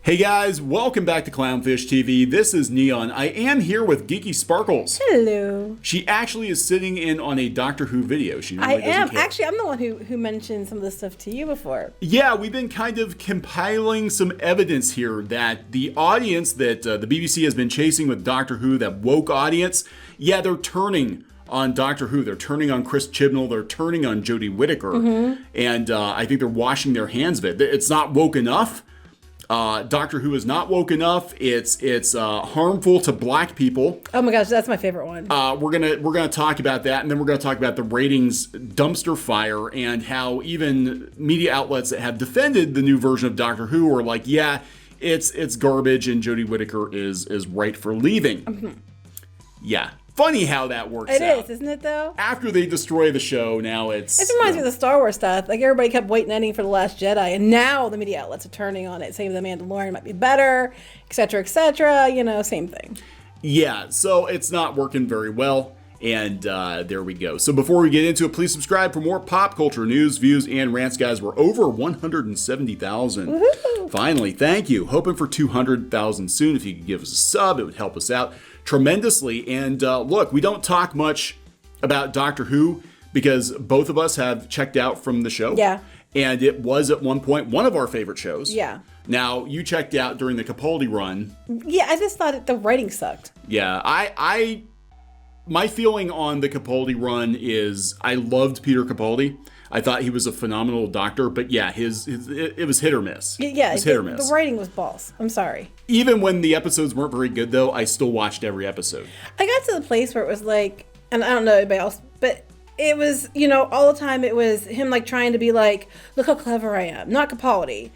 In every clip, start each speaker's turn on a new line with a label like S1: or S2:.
S1: Hey guys, welcome back to Clownfish TV. This is Kneon. I am here with Geeky Sparkles.
S2: Hello.
S1: She actually is sitting in on a Doctor Who video. She really doesn't care.
S2: Actually, I'm the one who mentioned some of this stuff to you before.
S1: Yeah, we've been kind of compiling some evidence here that the audience that the BBC has been chasing with Doctor Who, that woke audience, yeah, they're turning on Doctor Who. They're turning on Chris Chibnall. They're turning on Jodie Whittaker. And I think they're washing their hands of it. It's not woke enough. Doctor Who is not woke enough. It's harmful to black people.
S2: Oh my gosh, that's my favorite one.
S1: We're gonna talk about that, and then we're gonna talk about the ratings dumpster fire and how even media outlets that have defended the new version of Doctor Who are like, yeah, it's garbage, and Jodie Whittaker is right for leaving. Yeah. Funny how that works out.
S2: It is, isn't it, though?
S1: After they destroy the show, now it's...
S2: It reminds me of the Star Wars stuff. Like, everybody kept waiting and ending for The Last Jedi, and now the media outlets are turning on it, saying The Mandalorian might be better, etc., you know, same thing.
S1: Yeah, so it's not working very well, and there we go. So before we get into it, please subscribe for more pop culture news, views, and rants, guys. We're over 170,000. Finally, thank you. Hoping for 200,000 soon. If you could give us a sub, it would help us out tremendously. And look, we don't talk much about Doctor Who because both of us have checked out from the show.
S2: Yeah. And
S1: it was at one point one of our favorite shows.
S2: Yeah.
S1: Now, you checked out during the Capaldi run.
S2: Yeah, I just thought the writing sucked.
S1: Yeah, my feeling on the Capaldi run is I loved Peter Capaldi. I thought he was a phenomenal doctor, but yeah, it was hit or miss.
S2: Yeah,
S1: it was hit or miss.
S2: The writing was balls. I'm sorry.
S1: Even when the episodes weren't very good, though, I still watched every episode.
S2: I got to the place where it was like, and I don't know anybody else, but it was, you know, all the time it was him like trying to be like, look how clever I am. Not Capaldi.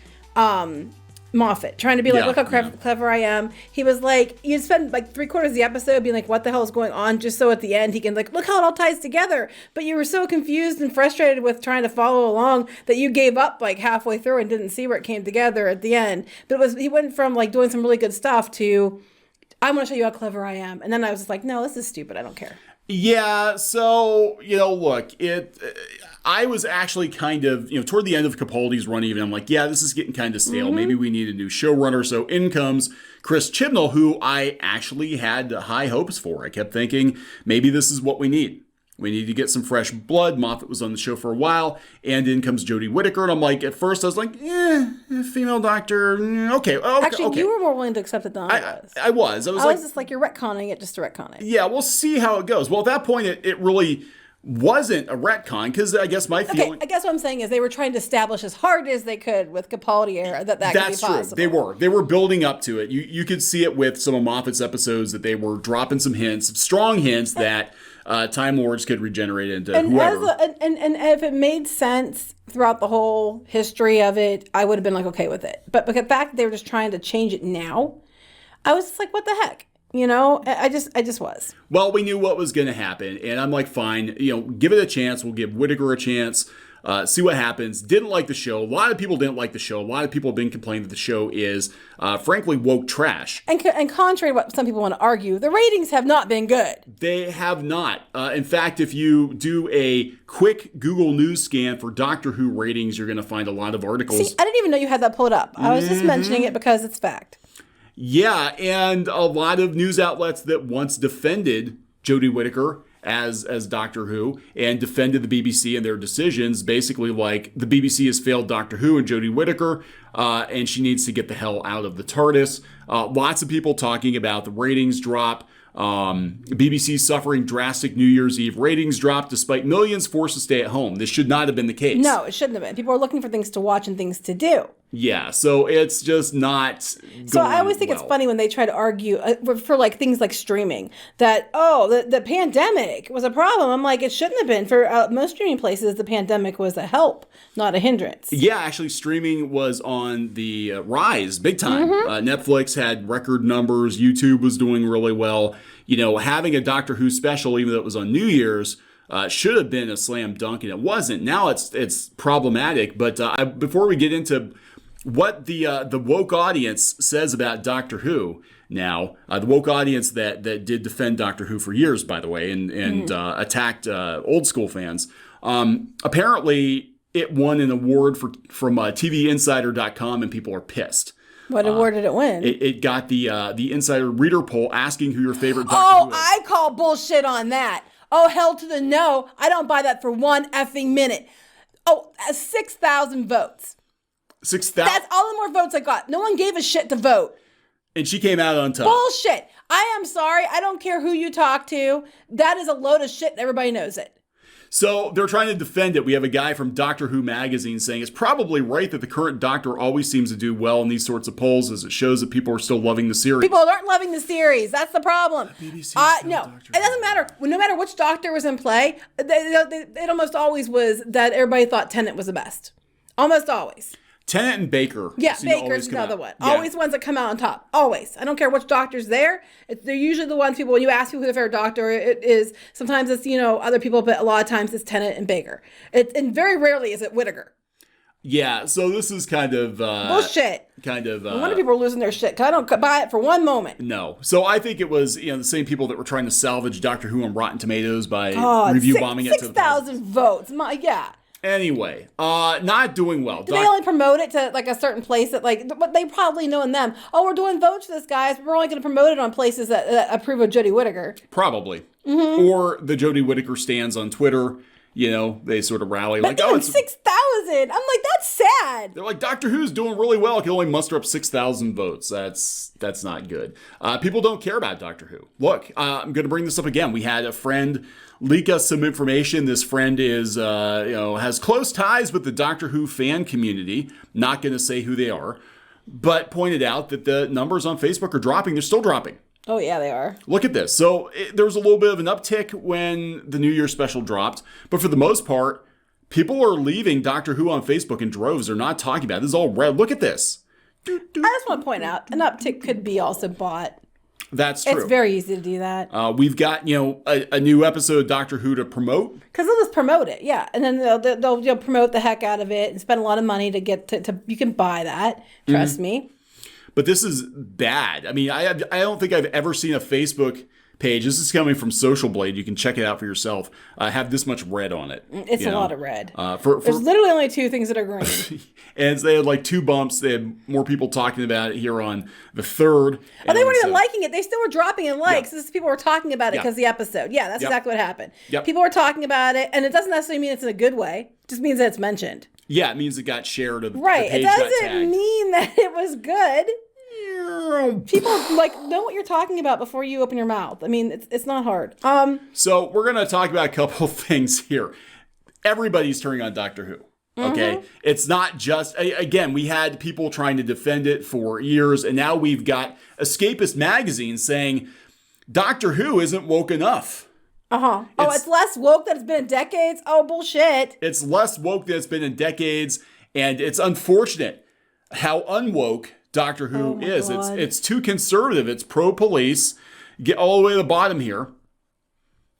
S2: Moffat trying to be like, look how clever I am. He was like, you'd spend like 3/4 of the episode being like, what the hell is going on? Just so at the end he can like, look how it all ties together. But you were so confused and frustrated with trying to follow along that you gave up like halfway through and didn't see where it came together at the end. But he went from like doing some really good stuff to, I want to show you how clever I am. And then I was just like, no, this is stupid. I don't care.
S1: Yeah, so, you know, look, I was actually kind of, you know, toward the end of Capaldi's run even, I'm like, yeah, this is getting kind of stale. Maybe we need a new showrunner. So in comes Chris Chibnall, who I actually had high hopes for. I kept thinking, maybe this is what we need. We need to get some fresh blood. Moffat was on the show for a while, and in comes Jodie Whittaker, and I'm like, at first I was like, female doctor, okay.
S2: Actually, you were more willing to accept it than I was.
S1: I was. I was
S2: just like, you're retconning it just to retcon it.
S1: Yeah, we'll see how it goes. Well, at that point, it really wasn't a retcon, because I guess my feeling...
S2: Okay, I guess what I'm saying is they were trying to establish as hard as they could with Capaldi era that could be possible.
S1: That's true. They were building up to it. You could see it with some of Moffat's episodes that they were dropping some hints, strong hints that... Time Lords could regenerate into whoever.
S2: And if it made sense throughout the whole history of it, I would have been like, okay with it. But the fact that they were just trying to change it now, I was just like, what the heck? You know, I just was.
S1: Well, we knew what was going to happen. And I'm like, fine, you know, give it a chance. We'll give Whittaker a chance. See what happens. Didn't like the show. A lot of people didn't like the show. A lot of people have been complaining that the show is, frankly, woke trash.
S2: And contrary to what some people want to argue, the ratings have not been good.
S1: They have not. In fact, if you do a quick Google News scan for Doctor Who ratings, you're going to find a lot of articles.
S2: See, I didn't even know you had that pulled up. I was just mentioning it because it's fact.
S1: Yeah, and a lot of news outlets that once defended Jodie Whittaker as Doctor Who and defended the BBC and their decisions, basically like the BBC has failed Doctor Who and Jodie Whittaker, and she needs to get the hell out of the TARDIS. Lots of people talking about the ratings drop. BBC suffering drastic New Year's Eve ratings drop despite millions forced to stay at home. This should not have been the case.
S2: No, it shouldn't have been. People are looking for things to watch and things to do.
S1: Yeah, so it's just not
S2: So I always think it's funny when they try to argue for like things like streaming that, the pandemic was a problem. I'm like, it shouldn't have been. For most streaming places, the pandemic was a help, not a hindrance.
S1: Yeah, actually, streaming was on the rise big time. Netflix had record numbers. YouTube was doing really well. You know, having a Doctor Who special, even though it was on New Year's, should have been a slam dunk, and it wasn't. Now it's problematic. But before we get into what the woke audience says about Doctor Who now, the woke audience that did defend Doctor Who for years, by the way, and attacked old school fans, apparently it won an award from TVinsider.com, and people are pissed.
S2: What award did it win?
S1: It got the Insider Reader poll asking who your favorite Doctor Who is.
S2: I call bullshit on that. Oh, hell to the no. I don't buy that for one effing minute. Oh, 6,000 votes.
S1: 6,000?
S2: That's all the more votes I got. No one gave a shit to vote.
S1: And she came out on top.
S2: Bullshit. I am sorry. I don't care who you talk to. That is a load of shit. Everybody knows it.
S1: So they're trying to defend it. We have a guy from Doctor Who magazine saying it's probably right that the current Doctor always seems to do well in these sorts of polls, as it shows that people are still loving the series.
S2: People aren't loving the series. That's the problem. No, it doesn't matter. No matter which Doctor was in play, it almost always was that everybody thought Tennant was the best. Almost always.
S1: Tennant and Baker.
S2: Yeah, Baker's another one. Yeah. Always ones that come out on top. Always. I don't care which Doctor's there. They're usually the ones people, when you ask people who their favorite Doctor it is, sometimes it's, other people, but a lot of times it's Tennant and Baker. And very rarely is it Whittaker.
S1: Yeah, so this is kind of...
S2: bullshit.
S1: Kind of...
S2: No wonder people are losing their shit, because I don't buy it for one moment.
S1: No. So I think it was, the same people that were trying to salvage Doctor Who on Rotten Tomatoes by review bombing it to the
S2: 6,000 votes. Yeah.
S1: Anyway, not doing well.
S2: Do they only promote it to like a certain place that but they probably know in them, we're doing votes for this, guys. We're only going to promote it on places that approve of Jodie Whittaker.
S1: Probably. Mm-hmm. Or the Jodie Whittaker stands on Twitter. They sort of rally
S2: but
S1: it's
S2: 6,000. I'm like, that's sad.
S1: They're like, Doctor Who's doing really well. It can only muster up 6,000 votes. That's not good. People don't care about Doctor Who. Look, I'm going to bring this up again. We had a friend leak us some information. This friend is, has close ties with the Doctor Who fan community. Not going to say who they are, but pointed out that the numbers on Facebook are dropping. They're still dropping.
S2: Oh, yeah, they are.
S1: Look at this. So there was a little bit of an uptick when the New Year special dropped, but for the most part, people are leaving Doctor Who on Facebook in droves. They're not talking about it. This is all red. Look at this.
S2: I just want to point out, an uptick could be also bought.
S1: That's true.
S2: It's very easy to do that.
S1: We've got, a new episode of Doctor Who to promote.
S2: Because they'll just promote it, yeah. And then they'll promote the heck out of it and spend a lot of money to get to you can buy that. Trust me.
S1: But this is bad. I mean, I don't think I've ever seen a Facebook page. This is coming from Social Blade. You can check it out for yourself. Have this much red on it.
S2: It's a lot of red.
S1: There's
S2: literally only two things that are green.
S1: And they had like 2 bumps. They had more people talking about it here on the 3rd.
S2: Oh, they weren't even liking it. They still were dropping in likes. Yeah. People were talking about it because of the episode. Yeah, that's exactly what happened.
S1: Yep.
S2: People were talking about it, and it doesn't necessarily mean it's in a good way. It just means that it's mentioned.
S1: Yeah, it means it got shared.
S2: Right. It doesn't mean that it was good. People know what you're talking about before you open your mouth. I mean, it's not hard.
S1: So we're going to talk about a couple of things here. Everybody's turning on Doctor Who. Okay. Mm-hmm. It's not just, again, we had people trying to defend it for years, and now we've got Escapist magazine saying Doctor Who isn't woke enough.
S2: Uh-huh. It's less woke than it's been in decades? Oh, bullshit.
S1: It's less woke than it's been in decades, and it's unfortunate how unwoke Doctor Who is.
S2: God.
S1: It's too conservative. It's pro-police. Get all the way to the bottom here.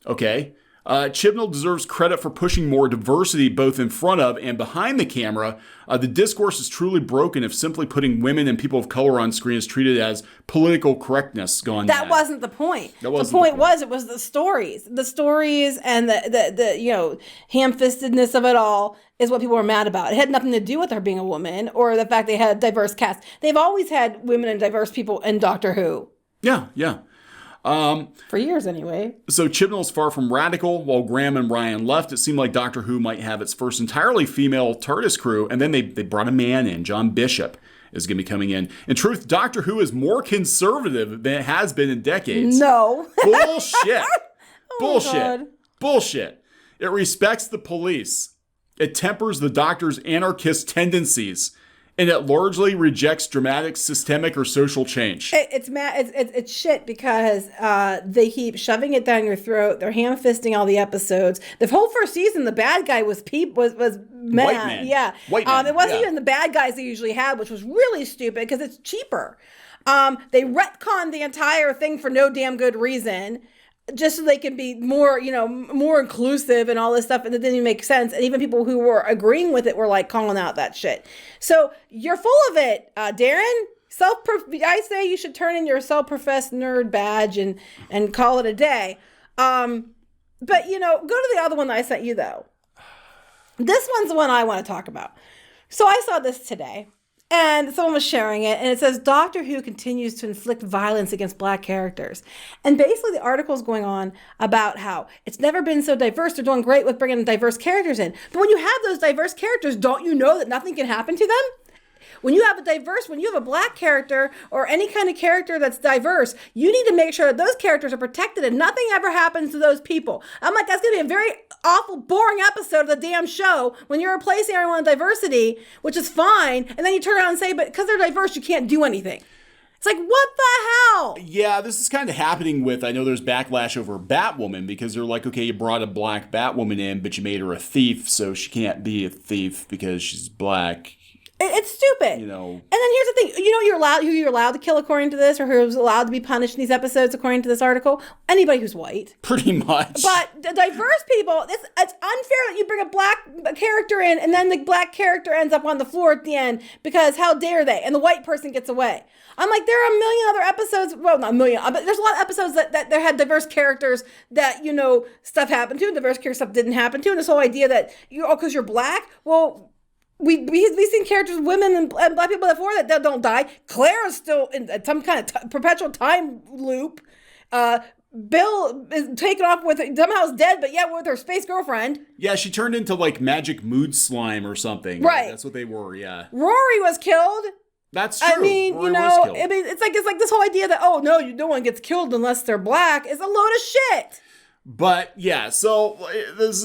S1: Okay. Chibnall deserves credit for pushing more diversity both in front of and behind the camera. The discourse is truly broken if simply putting women and people of color on screen is treated as political correctness gone bad.
S2: That wasn't the point. The point was it was the stories. The stories and the ham-fistedness of it all is what people were mad about. It had nothing to do with her being a woman or the fact they had a diverse cast. They've always had women and diverse people in Doctor Who.
S1: Yeah, yeah.
S2: For years, anyway.
S1: So Chibnall's far from radical. While Graham and Ryan left, it seemed like Doctor Who might have its first entirely female TARDIS crew, and then they brought a man in. John Bishop is going to be coming in. In truth, Doctor Who is more conservative than it has been in decades.
S2: No.
S1: Bullshit. Bullshit.
S2: God.
S1: Bullshit. It respects the police. It tempers the Doctor's anarchist tendencies. And it largely rejects dramatic, systemic, or social change.
S2: It's shit because they keep shoving it down your throat. They're ham-fisting all the episodes. The whole first season, the bad guy was man.
S1: White man.
S2: Yeah.
S1: White man.
S2: It wasn't even the bad guys they usually had, which was really stupid because it's cheaper. They retconned the entire thing for no damn good reason. Just so they can be more, more inclusive and all this stuff. And it didn't even make sense. And even people who were agreeing with it were calling out that shit. So you're full of it, Darren. I say you should turn in your self-professed nerd badge and call it a day. But, go to the other one that I sent you, though. This one's the one I want to talk about. So I saw this today. And someone was sharing it, and it says, Doctor Who continues to inflict violence against black characters. And basically the article is going on about how it's never been so diverse. They're doing great with bringing diverse characters in. But when you have those diverse characters, don't you know that nothing can happen to them? When you have a black character or any kind of character that's diverse, you need to make sure that those characters are protected and nothing ever happens to those people. I'm like, that's going to be a very awful, boring episode of the damn show when you're replacing everyone with diversity, which is fine. And then you turn around and say, but because they're diverse, you can't do anything. It's like, what the hell?
S1: Yeah, this is kind of happening with, I know there's backlash over Batwoman because they're like, okay, you brought a black Batwoman in, but you made her a thief, so she can't be a thief because she's black.
S2: It's stupid. And then here's the thing. You know who you're allowed to kill according to this, or who's allowed to be punished in these episodes according to this article? Anybody who's white.
S1: Pretty much.
S2: But the diverse people, it's unfair that you bring a black character in and then the black character ends up on the floor at the end because how dare they? And the white person gets away. I'm like, there are a million other episodes, well, not a million, but there's a lot of episodes that there had diverse characters that, stuff happened to, and diverse character stuff didn't happen to. And this whole idea that, because you're black, well, we've seen characters, women and black people before that don't die. Claire is still in some kind of perpetual time loop. Bill is taken off with, somehow is dead, but with her space girlfriend.
S1: Yeah, she turned into like magic mood slime or something.
S2: Right.
S1: That's what they were, yeah.
S2: Rory was killed.
S1: That's true.
S2: I mean,
S1: Rory was killed.
S2: it's like this whole idea that, oh no, no one gets killed unless they're black is a load of shit.
S1: But yeah, so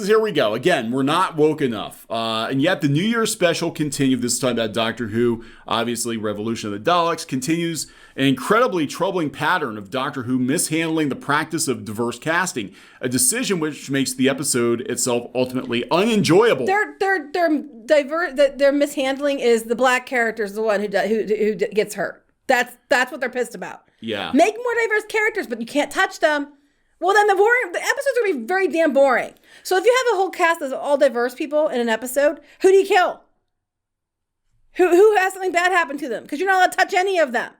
S1: here we go. Again, we're not woke enough. And yet the New Year's special continued, this time about Doctor Who. Obviously, Revolution of the Daleks continues an incredibly troubling pattern of Doctor Who mishandling the practice of diverse casting, a decision which makes the episode itself ultimately unenjoyable.
S2: Their mishandling is the black character is the one who gets hurt. That's what they're pissed about.
S1: Yeah.
S2: Make more diverse characters, but you can't touch them. Well, then the episodes are going to be very damn boring. So if you have a whole cast of all diverse people in an episode, who do you kill? Who has something bad happen to them? Because you're not allowed to touch any of them.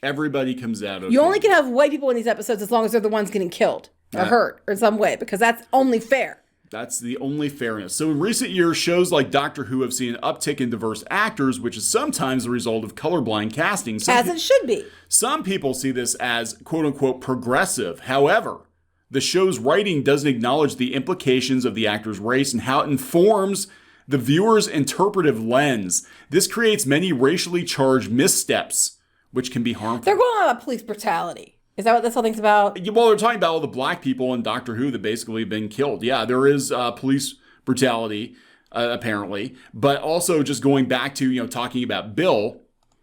S1: Everybody comes out okay.
S2: You only can have white people in these episodes as long as they're the ones getting killed or hurt or in some way, because that's only fair.
S1: That's the only fairness. So in recent years, shows like Doctor Who have seen an uptick in diverse actors, which is sometimes the result of colorblind casting.
S2: As it should be.
S1: Some people see this as quote-unquote progressive. However, the show's writing doesn't acknowledge the implications of the actor's race and how it informs the viewer's interpretive lens. This creates many racially charged missteps, which can be harmful.
S2: They're going on about police brutality. Is that what this whole thing's about?
S1: Well, they're talking about all the black people in Doctor Who that basically have been killed. Yeah, there is police brutality, apparently. But also just going back to, talking about Bill.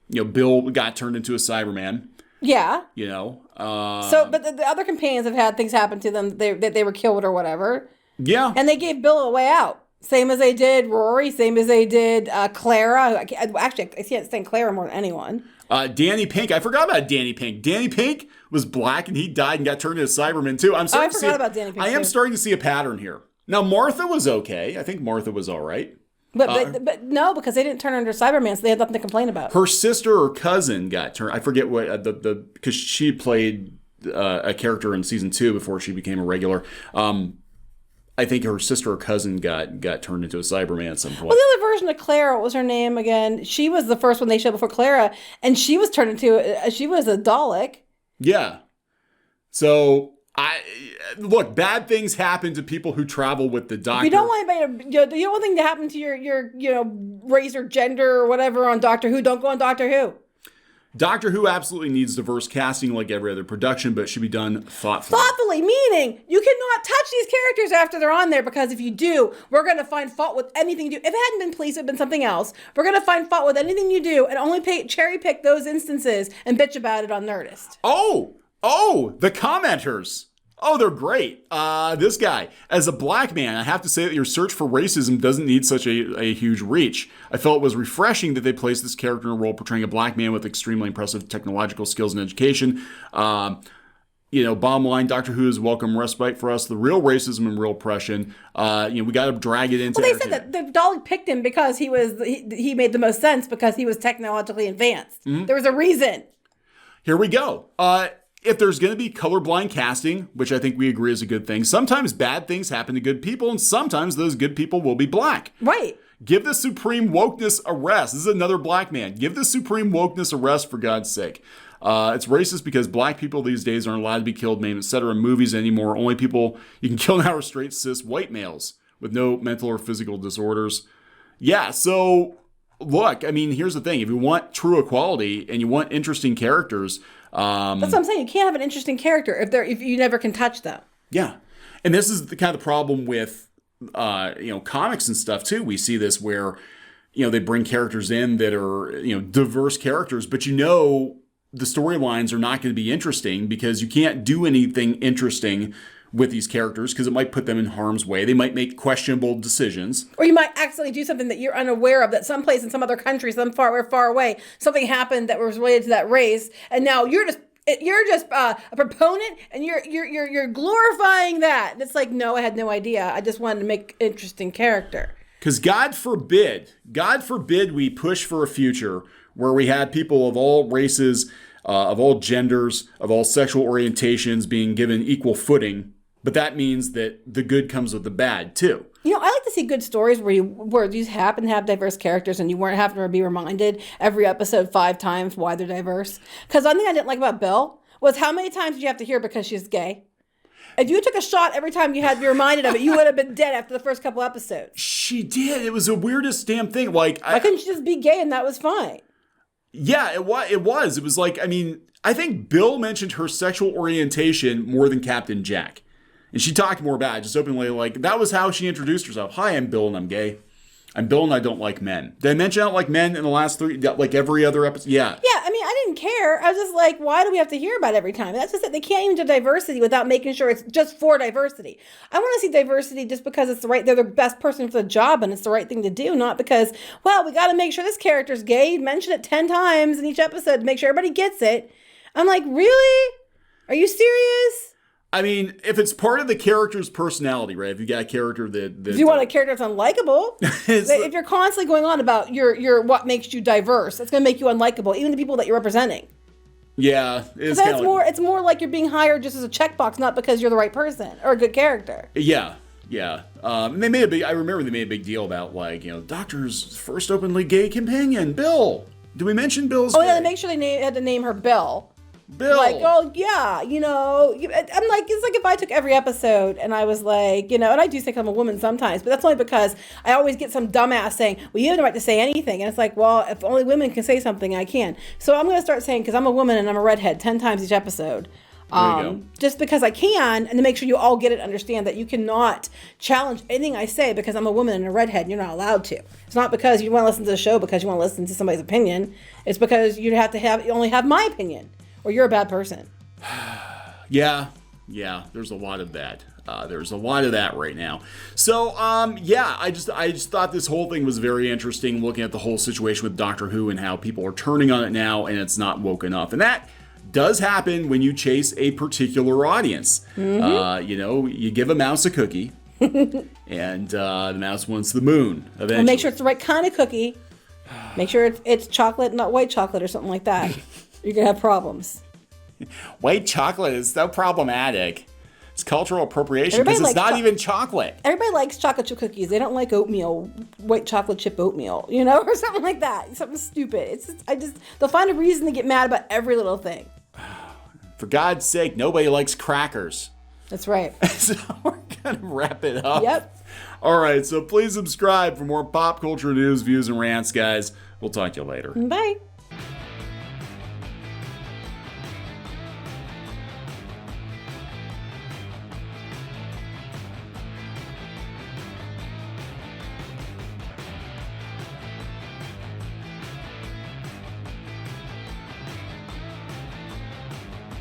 S1: Bill got turned into a Cyberman.
S2: Yeah.
S1: But
S2: the other companions have had things happen to them that they were killed or whatever.
S1: Yeah.
S2: And they gave Bill a way out. Same as they did Rory, same as they did Clara. I can't stand Clara more than anyone.
S1: Danny Pink. I forgot about Danny Pink. Danny Pink was black and he died and got turned into Cyberman too. I
S2: forgot about Danny Pink.
S1: I am starting to see a pattern here. Now, Martha was okay. I think Martha was all right.
S2: But no, because they didn't turn her into Cyberman, so they had nothing to complain about.
S1: Her sister or cousin got turned. I forget what because she played a character in season 2 before she became a regular. I think her sister or cousin got turned into a Cyberman at some point.
S2: Well, the other version of Clara, what was her name again? She was the first one they showed before Clara, and she was turned into she was a Dalek.
S1: Yeah. So. Look, bad things happen to people who travel with the Doctor.
S2: You don't want anybody you don't want anything to happen to your race or gender or whatever on Doctor Who. Don't go on Doctor Who.
S1: Doctor Who absolutely needs diverse casting like every other production, but it should be done thoughtfully.
S2: Thoughtfully, meaning you cannot touch these characters after they're on there, because if you do, we're going to find fault with anything you do. If it hadn't been police, it would have been something else. We're going to find fault with anything you do and only cherry pick those instances and bitch about it on Nerdist.
S1: Oh, the commenters. Oh, they're great. This guy, as a black man, I have to say that your search for racism doesn't need such a huge reach. I felt it was refreshing that they placed this character in a role portraying a black man with extremely impressive technological skills and education. Bottom line, Doctor Who is welcome respite for us. The real racism and real oppression, we got to drag it into.
S2: Well, they said that the Dalek picked him because he made the most sense because he was technologically advanced. Mm-hmm. There was a reason.
S1: Here we go. If there's going to be colorblind casting, which I think we agree is a good thing, sometimes bad things happen to good people, and sometimes those good people will be black.
S2: Right.
S1: Give the supreme wokeness a rest. This is another black man. Give the supreme wokeness a rest, for God's sake. It's racist because black people these days aren't allowed to be killed, maimed, etc. in movies anymore. Only people you can kill now are straight, cis, white males with no mental or physical disorders. Yeah, so look, I mean, here's the thing. If you want true equality and you want interesting characters...
S2: That's what I'm saying. You can't have an interesting character if you never can touch them.
S1: Yeah. And this is the kind of problem with, comics and stuff too. We see this where, they bring characters in that are, diverse characters, but the storylines are not going to be interesting because you can't do anything interesting with these characters because it might put them in harm's way. They might make questionable decisions.
S2: Or you might accidentally do something that you're unaware of, that someplace in some other country, far away, something happened that was related to that race, and now you're just a proponent, and you're glorifying that. And it's like, no, I had no idea. I just wanted to make an interesting character.
S1: Because God forbid we push for a future where we had people of all races, of all genders, of all sexual orientations being given equal footing. But that means that the good comes with the bad, too. I
S2: like to see good stories where you happen to have diverse characters and you weren't having to be reminded every episode 5 times why they're diverse. Because one thing I didn't like about Bill was how many times did you have to hear because she's gay? If you took a shot every time you had to be reminded of it, you would have been dead after the first couple episodes.
S1: She did. It was the weirdest damn thing. Why
S2: couldn't she just be gay and that was fine?
S1: Yeah, it was. It was like, I think Bill mentioned her sexual orientation more than Captain Jack. And she talked more about it, just openly, like, that was how she introduced herself. Hi, I'm Bill and I'm gay. I'm Bill and I don't like men. Did I mention I don't like men in the last 3, like every other episode? Yeah.
S2: Yeah, I didn't care. I was just like, why do we have to hear about it every time? That's just that they can't even do diversity without making sure it's just for diversity. I want to see diversity just because it's they're the best person for the job and it's the right thing to do, not because, well, we got to make sure this character's gay. Mention it 10 times in each episode to make sure everybody gets it. I'm like, really? Are you serious?
S1: If it's part of the character's personality, right? If you got a character that
S2: if you want a character that's unlikable, if you're constantly going on about your what makes you diverse, it's going to make you unlikable, even the people that you're representing.
S1: Yeah,
S2: it's more like you're being hired just as a checkbox, not because you're the right person or a good character.
S1: Yeah. And I remember they made a big deal about Doctor's first openly gay companion, Bill. Did we mention Bill's?
S2: Oh yeah, they make sure they had to name her Bill. Like, oh yeah, I'm like, it's like if I took every episode and I was like, and I do think I'm a woman sometimes, but that's only because I always get some dumbass saying, well, you have the right to say anything. And it's like, well, if only women can say something, I can. So I'm going to start saying, because I'm a woman and I'm a redhead 10 times each episode. Just because I can, and to make sure you all get it, understand that you cannot challenge anything I say because I'm a woman and a redhead and you're not allowed to. It's not because you want to listen to the show because you want to listen to somebody's opinion. It's because you only have my opinion. Or you're a bad person.
S1: Yeah, there's a lot of that. There's a lot of that right now. So, I just thought this whole thing was very interesting, looking at the whole situation with Doctor Who and how people are turning on it now and it's not woke enough. And that does happen when you chase a particular audience. Mm-hmm. You give a mouse a cookie and the mouse wants the moon eventually.
S2: And make sure it's the right kind of cookie. Make sure it's chocolate, not white chocolate or something like that. You're going to have problems.
S1: White chocolate is so problematic. It's cultural appropriation because it's not even chocolate.
S2: Everybody likes chocolate chip cookies. They don't like oatmeal, white chocolate chip oatmeal, or something like that. Something stupid. They'll find a reason to get mad about every little thing.
S1: For God's sake, nobody likes crackers.
S2: That's right.
S1: So we're going to wrap it up.
S2: Yep.
S1: All right, so please subscribe for more pop culture news, views, and rants, guys. We'll talk to you later.
S2: Bye.